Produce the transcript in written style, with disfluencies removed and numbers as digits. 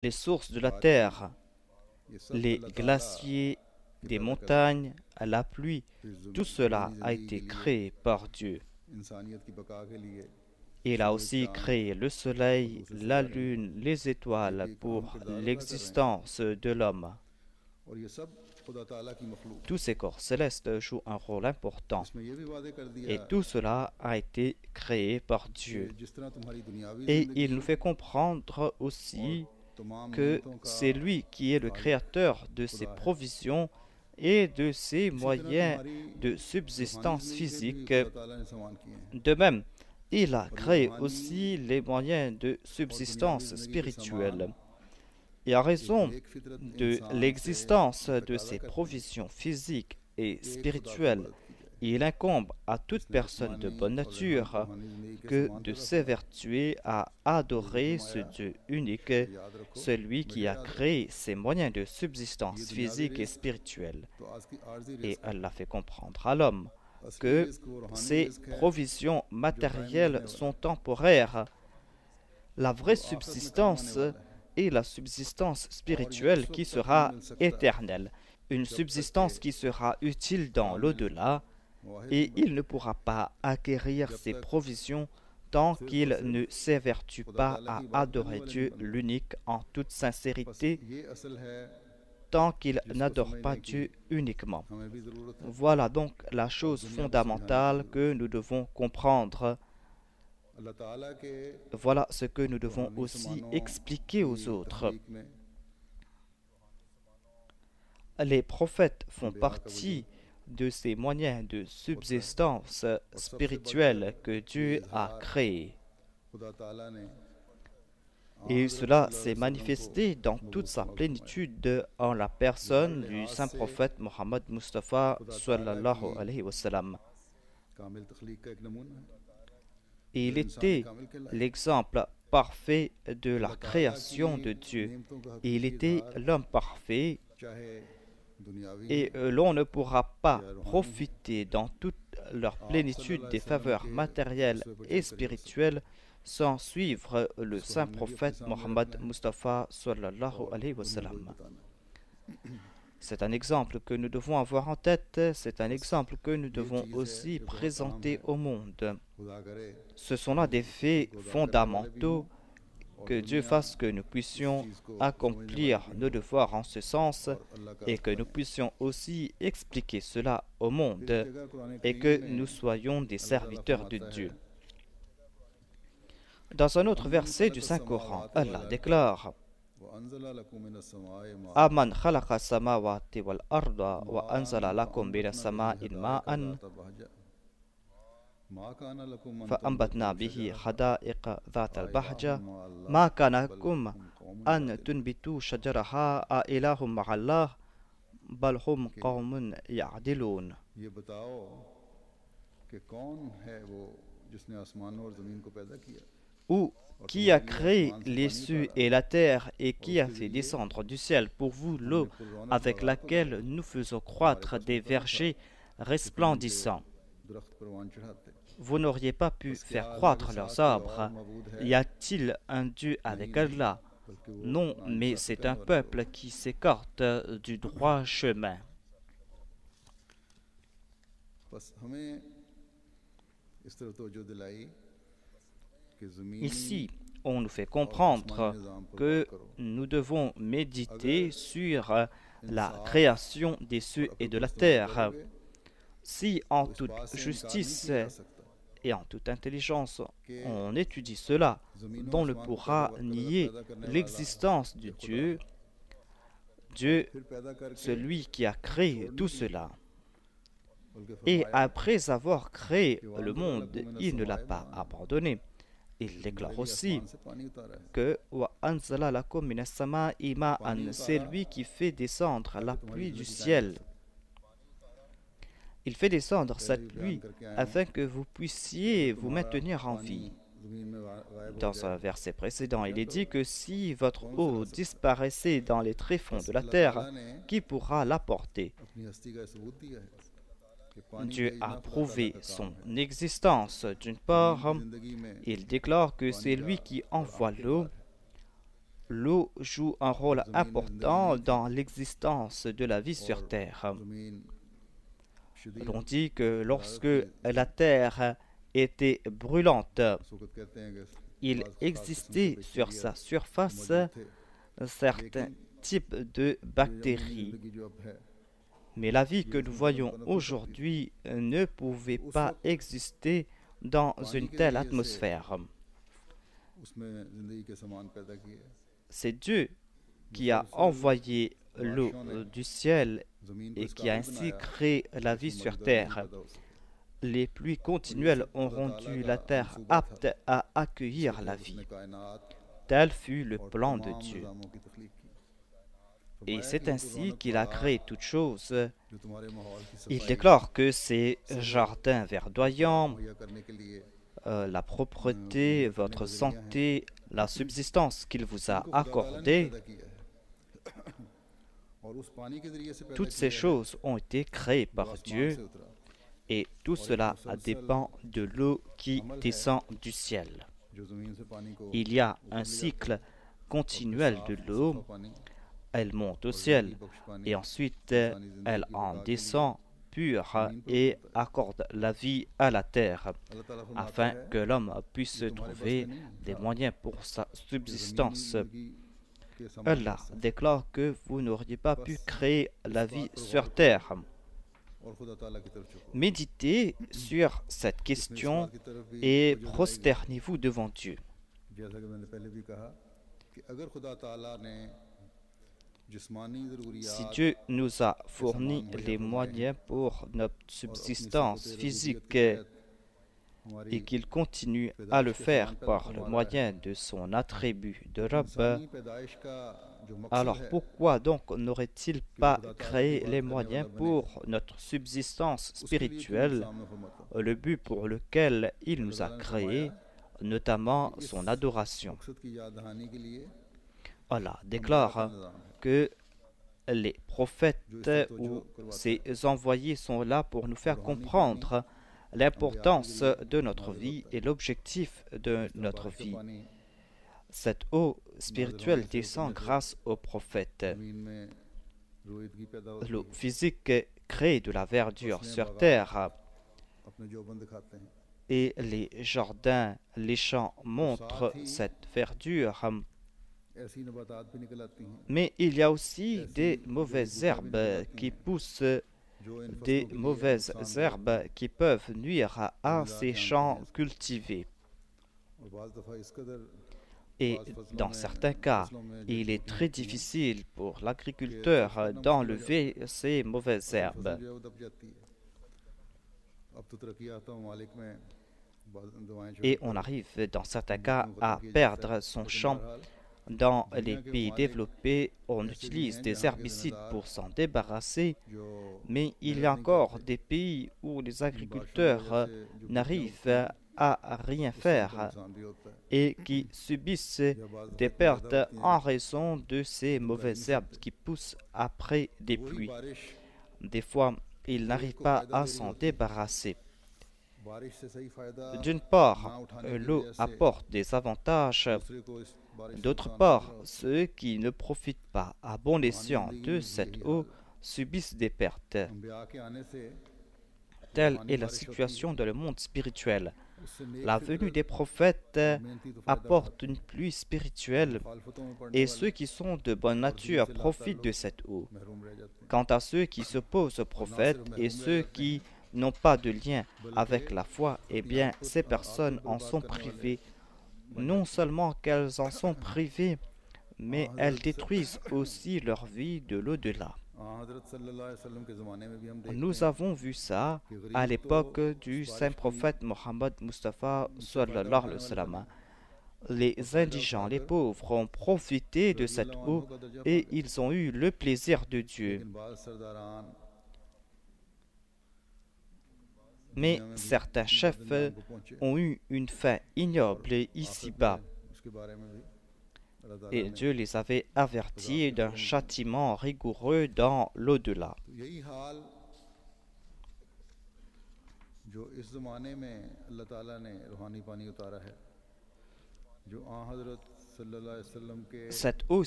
les sources de la terre, les glaciers, des montagnes, la pluie, tout cela a été créé par Dieu. Il a aussi créé le soleil, la lune, les étoiles pour l'existence de l'homme. Tous ces corps célestes jouent un rôle important et tout cela a été créé par Dieu. Et il nous fait comprendre aussi que c'est lui qui est le créateur de ses provisions et de ses moyens de subsistance physique. De même, il a créé aussi les moyens de subsistance spirituelle. Et en raison de l'existence de ces provisions physiques et spirituelles, il incombe à toute personne de bonne nature que de s'évertuer à adorer ce Dieu unique, celui qui a créé ces moyens de subsistance physique et spirituelle. Et elle a fait comprendre à l'homme que ces provisions matérielles sont temporaires. La vraie subsistance est la subsistance spirituelle qui sera éternelle, une subsistance qui sera utile dans l'au-delà, et il ne pourra pas acquérir ces provisions tant qu'il ne s'évertue pas à adorer Dieu l'unique en toute sincérité, tant qu'il n'adore pas Dieu uniquement. Voilà donc la chose fondamentale que nous devons comprendre. Voilà ce que nous devons aussi expliquer aux autres. Les prophètes font partie de ces moyens de subsistance spirituelle que Dieu a créés. Et cela s'est manifesté dans toute sa plénitude en la personne du saint prophète Mohammed Mustafa sallallahu alayhi wa sallam. Et il était l'exemple parfait de la création de Dieu. Et il était l'homme parfait. Et l'on ne pourra pas profiter dans toute leur plénitude des faveurs matérielles et spirituelles sans suivre le saint prophète Mohammed Mustafa sallallahu alayhi wa sallam. C'est un exemple que nous devons avoir en tête, c'est un exemple que nous devons aussi présenter au monde. Ce sont là des faits fondamentaux. Que Dieu fasse que nous puissions accomplir nos devoirs en ce sens et que nous puissions aussi expliquer cela au monde et que nous soyons des serviteurs de Dieu. Dans un autre verset du Saint-Coran, Allah déclare Aman khalaqa samawati wal arda wa anzala lakum minas samai ma'an فأنبتنا به حدائق ذات البهجة ما كان لكم أن تنبتوا شجرها أإله مع الله بل هم قوم يعدلون. Ou qui a créé les cieux et la terre et qui a fait descendre du ciel pour vous l'eau avec laquelle nous faisons croître des vergers resplendissants. Vous n'auriez pas pu faire croître leurs arbres. Y a-t-il un Dieu avec Allah? Non, mais c'est un peuple qui s'écarte du droit chemin. Ici, on nous fait comprendre que nous devons méditer sur la création des cieux et de la terre. Si en toute justice et en toute intelligence on étudie cela, on ne pourra nier l'existence de Dieu, Dieu, celui qui a créé tout cela. Et après avoir créé le monde, il ne l'a pas abandonné. Il déclare aussi que c'est lui qui fait descendre la pluie du ciel. Il fait descendre cette pluie afin que vous puissiez vous maintenir en vie. Dans un verset précédent, il est dit que si votre eau disparaissait dans les tréfonds de la terre, qui pourra l'apporter? Dieu a prouvé son existence. D'une part, il déclare que c'est lui qui envoie l'eau. l'eau joue un rôle important dans l'existence de la vie sur Terre. L'on dit que lorsque la Terre était brûlante, il existait sur sa surface certains types de bactéries. Mais la vie que nous voyons aujourd'hui ne pouvait pas exister dans une telle atmosphère. C'est Dieu qui a envoyé l'eau du ciel et qui a ainsi créé la vie sur terre. Les pluies continuelles ont rendu la terre apte à accueillir la vie. Tel fut le plan de Dieu. Et c'est ainsi qu'il a créé toutes choses. Il déclare que ces jardins verdoyants, la propreté, votre santé, la subsistance qu'il vous a accordée, toutes ces choses ont été créées par Dieu et tout cela dépend de l'eau qui descend du ciel. Il y a un cycle continuel de l'eau. Elle monte au ciel et ensuite elle en descend pure et accorde la vie à la terre afin que l'homme puisse trouver des moyens pour sa subsistance. Allah déclare que vous n'auriez pas pu créer la vie sur terre. Méditez sur cette question et prosternez-vous devant Dieu. Si Dieu nous a fourni les moyens pour notre subsistance physique et qu'il continue à le faire par le moyen de son attribut de Rabb, alors pourquoi donc n'aurait-il pas créé les moyens pour notre subsistance spirituelle, le but pour lequel il nous a créés, notamment son adoration? Allah déclare que les prophètes ou ses envoyés sont là pour nous faire comprendre l'importance de notre vie et l'objectif de notre vie. Cette eau spirituelle descend grâce aux prophètes. L'eau physique crée de la verdure sur terre et les jardins, les champs montrent cette verdure. Mais il y a aussi des mauvaises herbes qui poussent, des mauvaises herbes qui peuvent nuire à ces champs cultivés. Et dans certains cas, il est très difficile pour l'agriculteur d'enlever ces mauvaises herbes. Et on arrive dans certains cas à perdre son champ. Dans les pays développés, on utilise des herbicides pour s'en débarrasser, mais il y a encore des pays où les agriculteurs n'arrivent à rien faire et qui subissent des pertes en raison de ces mauvaises herbes qui poussent après des pluies. Des fois, ils n'arrivent pas à s'en débarrasser. D'une part, l'eau apporte des avantages. D'autre part, ceux qui ne profitent pas à bon escient de cette eau subissent des pertes. Telle est la situation dans le monde spirituel. La venue des prophètes apporte une pluie spirituelle et ceux qui sont de bonne nature profitent de cette eau. Quant à ceux qui s'opposent aux prophètes et ceux qui n'ont pas de lien avec la foi, eh bien, ces personnes en sont privées. Non seulement qu'elles en sont privées, mais elles détruisent aussi leur vie de l'au-delà. Nous avons vu ça à l'époque du saint prophète Mohammed Mustafa sallallahu alayhi wa sallam. Les indigents, les pauvres ont profité de cette eau et ils ont eu le plaisir de Dieu. Mais certains chefs ont eu une fin ignoble ici-bas. Et Dieu les avait avertis d'un châtiment rigoureux dans l'au-delà. cette eau